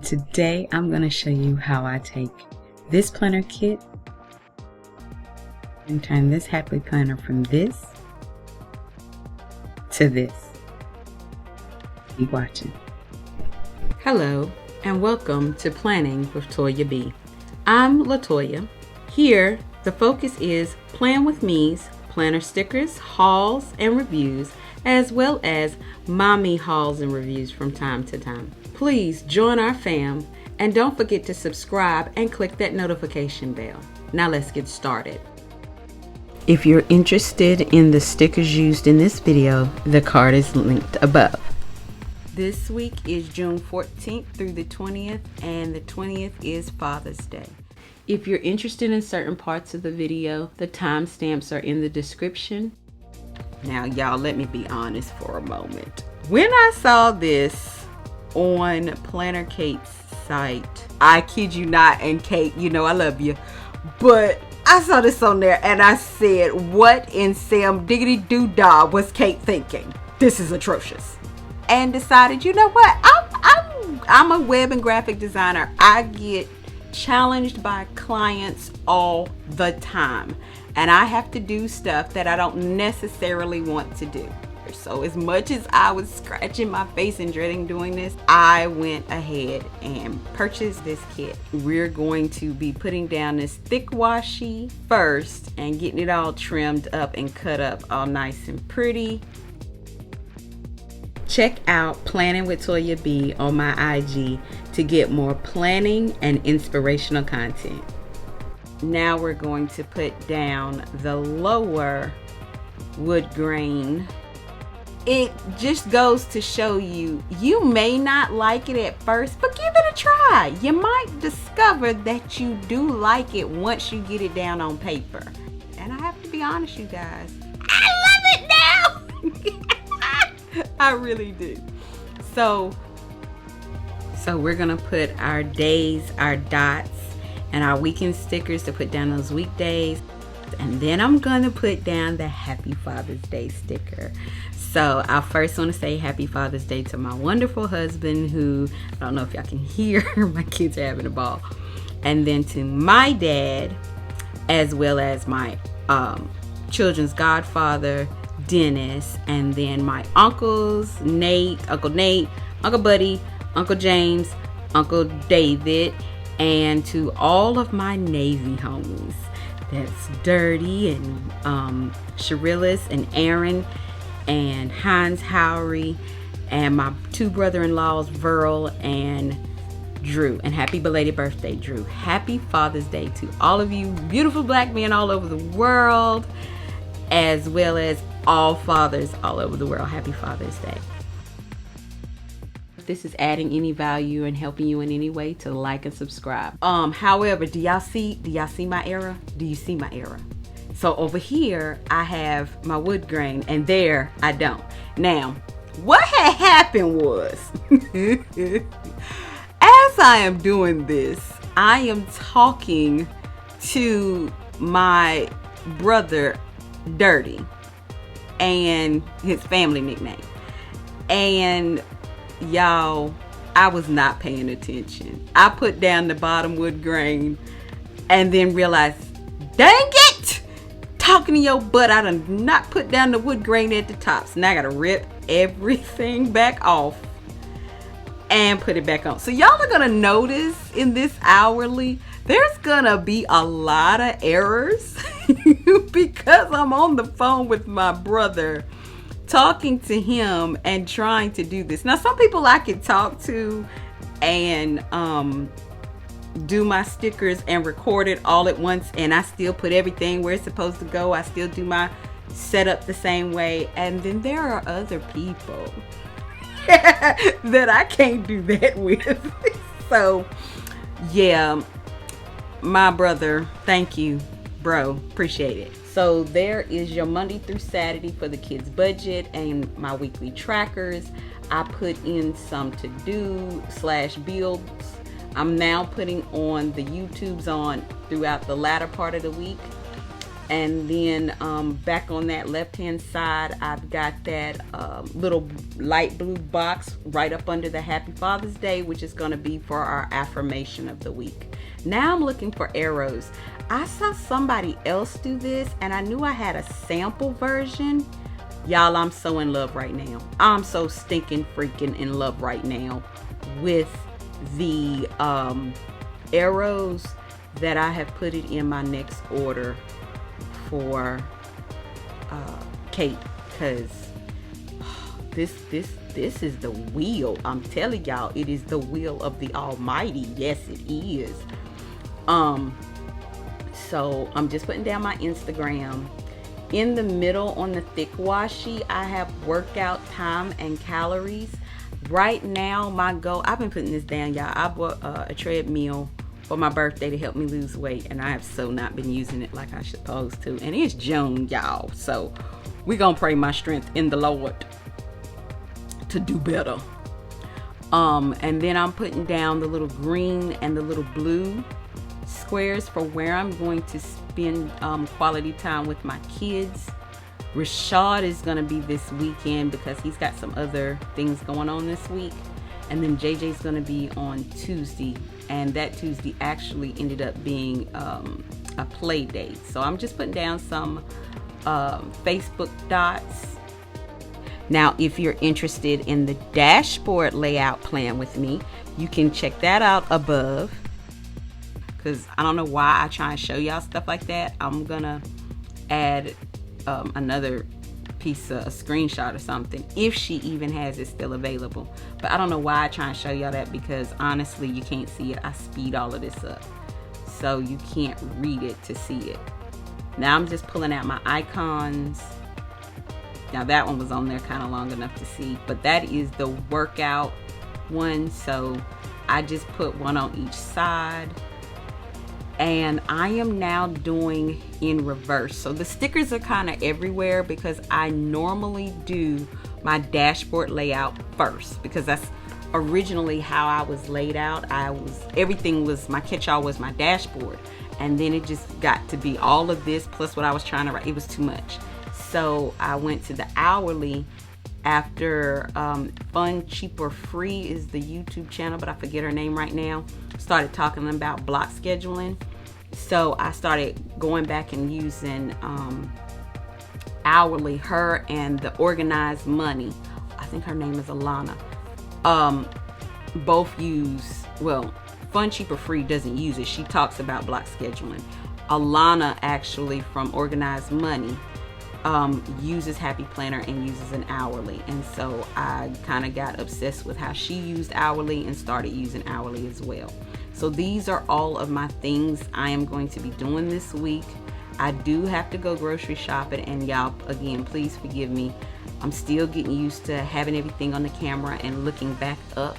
Today I'm going to show you how I take this planner kit and turn this happy planner from this to this. Keep watching. Hello and welcome to Planning with Toya B. I'm LaToya. Here the focus is Plan with Me's planner stickers, hauls, and reviews, as well as mommy hauls and reviews from time to time. Please join our fam and don't forget to subscribe and click that notification bell. Now let's get started. If you're interested in the stickers used in this video, the card is linked above. This week is June 14th through the 20th, and the 20th is Father's Day. If you're interested in certain parts of the video, the timestamps are in the description. Now y'all, let me be honest for a moment. When I saw this on Planner Kate's site, I kid you not, and Kate, you know I love you, but I saw this on there and I said, what in Sam Diggity Doo Dah was Kate thinking? This is atrocious. And decided, you know what, I'm a web and graphic designer. I get challenged by clients all the time, and I have to do stuff that I don't necessarily want to do. So as much as I was scratching my face and dreading doing this, I went ahead and purchased this kit. We're going to be putting down this thick washi first and getting it all trimmed up and cut up all nice and pretty. Check out Planning with Toya B on my IG to get more planning and inspirational content. Now we're going to put down the lower wood grain. It just goes to show you, you may not like it at first, but give it a try. You might discover that you do like it once you get it down on paper. And I have to be honest, you guys, I love it now. I really do. So we're gonna put our days, our dots, and our weekend stickers to put down those weekdays. And then I'm gonna put down the Happy Father's Day sticker. So I first want to say Happy Father's Day to my wonderful husband, who, I don't know if y'all can hear, my kids are having a ball. And then to my dad, as well as my children's godfather, Dennis, and then my uncles, Uncle Nate, Uncle Buddy, Uncle James, Uncle David, and to all of my Navy homies. That's Dirty and Sharillis and Aaron and Hines Howery, and my two brother-in-laws, Verl and Drew. And happy belated birthday, Drew. Happy Father's Day to all of you beautiful black men all over the world, as well as all fathers all over the world. Happy Father's Day. If this is adding any value and helping you in any way, to like and subscribe. However, do y'all see my error? Do you see my error? So over here I have my wood grain, and there I don't. Now what had happened was as I am doing this, I am talking to my brother Dirty and his family nickname, and y'all, I was not paying attention. I put down the bottom wood grain and then realized, dang it, talking to your butt, I done not put down the wood grain at the top. So now I gotta rip everything back off and put it back on. So y'all are gonna notice in this hourly, there's gonna be a lot of errors because I'm on the phone with my brother, talking to him and trying to do this. Now some people I can talk to and do my stickers and record it all at once, and I still put everything where it's supposed to go. I still do my setup the same way. And then there are other people that I can't do that with. So yeah, my brother, thank you, bro, appreciate it. So there is your Monday through Saturday for the kids budget and my weekly trackers. I put in some to-do/builds. I'm now putting on the YouTubes on throughout the latter part of the week. And then back on that left hand side, I've got that little light blue box right up under the Happy Father's Day, which is going to be for our affirmation of the week. Now I'm looking for arrows. I saw somebody else do this and I knew I had a sample version. Y'all, I'm so in love right now. I'm so stinking freaking in love right now with the arrows that I have put it in my next order for Kate, because this is the wheel. I'm telling y'all, it is the wheel of the Almighty. Yes, it is. So I'm just putting down my Instagram. In the middle on the thick washi, I have workout time and calories. Right now, my goal, I've been putting this down, y'all. I bought a treadmill for my birthday to help me lose weight, and I have so not been using it like I supposed to. And it's June, y'all, so we're gonna pray my strength in the Lord to do better. And then I'm putting down the little green and the little blue squares for where I'm going to spend quality time with my kids. Rashad is going to be this weekend because he's got some other things going on this week. And then JJ's going to be on Tuesday. And that Tuesday actually ended up being a play date. So I'm just putting down some Facebook dots. Now, if you're interested in the dashboard layout plan with me, you can check that out above. Because I don't know why I try and show y'all stuff like that. I'm gonna add another piece of a screenshot or something if she even has it still available. But I don't know why I try and show y'all that, because honestly you can't see it. I speed all of this up so you can't read it to see it. Now I'm just pulling out my icons. Now that one was on there kind of long enough to see, but that is the workout one, so I just put one on each side. And I am now doing in reverse. So the stickers are kind of everywhere because I normally do my dashboard layout first, because that's originally how I was laid out. Everything was, my catch-all was my dashboard. And then it just got to be all of this plus what I was trying to write. It was too much. So I went to the hourly after Fun, Cheaper, Free is the YouTube channel, but I forget her name right now. Started talking about block scheduling. So I started going back and using hourly, her and the Organized Money. I think her name is Alana. Both use, well, Fun, Cheaper, Free doesn't use it. She talks about block scheduling. Alana actually from Organized Money uses Happy Planner and uses an hourly, and so I kind of got obsessed with how she used hourly and started using hourly as well. So these are all of my things I am going to be doing this week. I do have to go grocery shopping, and y'all, again, please forgive me. I'm still getting used to having everything on the camera and looking back up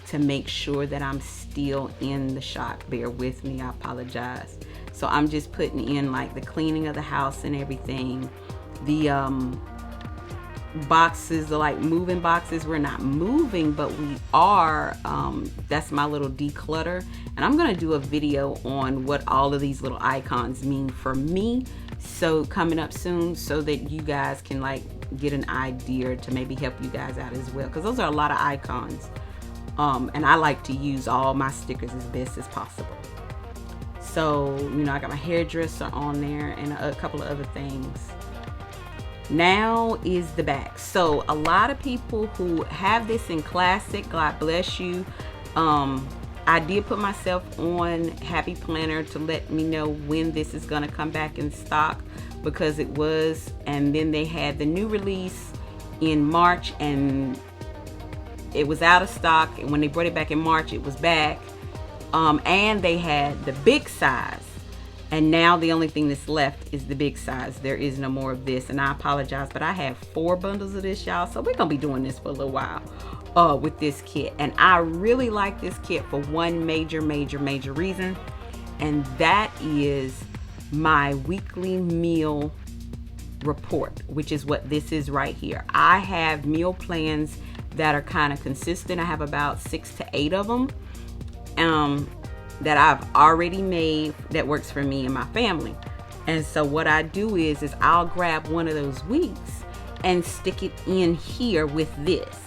to make sure that I'm still in the shot. Bear with me, I apologize. So I'm just putting in like the cleaning of the house and everything. The boxes are like moving boxes. We're not moving, but we are. That's my little declutter. And I'm gonna do a video on what all of these little icons mean for me. So coming up soon, so that you guys can like get an idea to maybe help you guys out as well. Because those are a lot of icons. And I like to use all my stickers as best as possible. So, you know, I got my hairdresser on there and a couple of other things. Now is the back. So a lot of people who have this in classic, God bless you. I did put myself on Happy Planner to let me know when this is going to come back in stock, because it was, and then they had the new release in March and it was out of stock, and when they brought it back in March it was back. And they had the big size, and now the only thing that's left is the big size. There is no more of this, and I apologize, but I have 4 bundles of this, y'all, so we're gonna be doing this for a little while with this kit. And I really like this kit for one major reason, and that is my weekly meal report, which is what this is right here. I have meal plans that are kind of consistent. I have about 6 to 8 of them that I've already made that works for me and my family. And so what I do is I'll grab one of those weeks and stick it in here with this.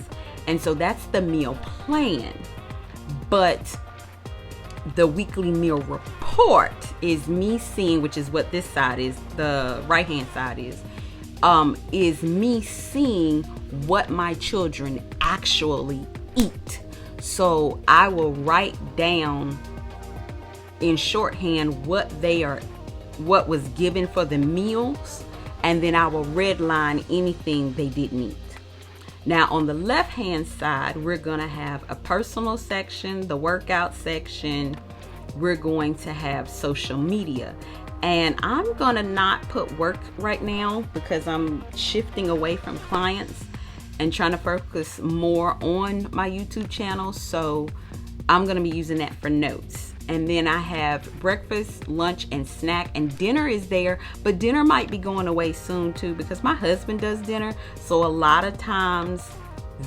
And so that's the meal plan. But the weekly meal report is me seeing, which is what this side is, the right hand side is me seeing what my children actually eat. So I will write down in shorthand what was given for the meals, and then I will redline anything they didn't eat. Now on the left hand side, we're going to have a personal section, the workout section. We're going to have social media. And I'm going to not put work right now because I'm shifting away from clients and trying to focus more on my YouTube channel. So I'm going to be using that for notes. And then I have breakfast, lunch, and snack, and dinner is there, but dinner might be going away soon too because my husband does dinner. So a lot of times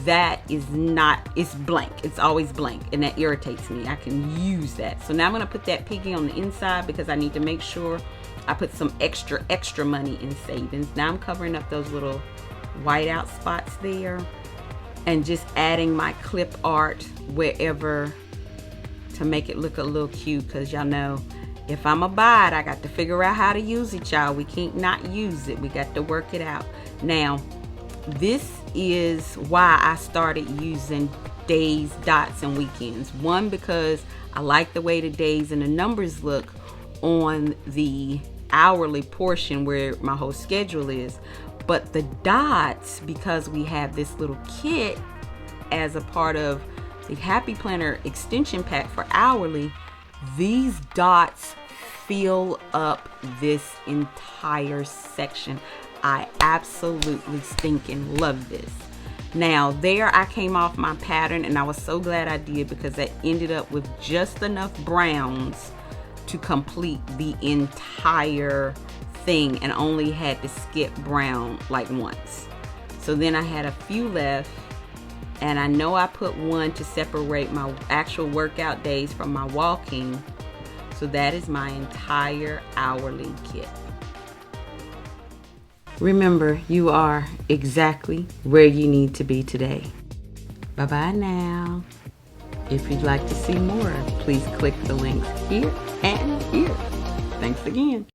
that is not, it's blank. It's always blank, and that irritates me. I can use that. So now I'm going to put that piggy on the inside because I need to make sure I put some extra money in savings. Now I'm covering up those little whiteout spots there and just adding my clip art wherever to make it look a little cute, because y'all know if I'm a buy it, I got to figure out how to use it, y'all. We can't not use it. We got to work it out. Now, this is why I started using days, dots, and weekends. One, because I like the way the days and the numbers look on the hourly portion where my whole schedule is. But the dots, because we have this little kit as a part of the Happy Planner extension pack for hourly, these dots fill up this entire section. I absolutely stinking love this. Now there I came off my pattern, and I was so glad I did because that ended up with just enough browns to complete the entire thing, and only had to skip brown like once. So then I had a few left, and I know I put one to separate my actual workout days from my walking. So that is my entire hourly kit. Remember, you are exactly where you need to be today. Bye-bye now. If you'd like to see more, please click the links here and here. Thanks again.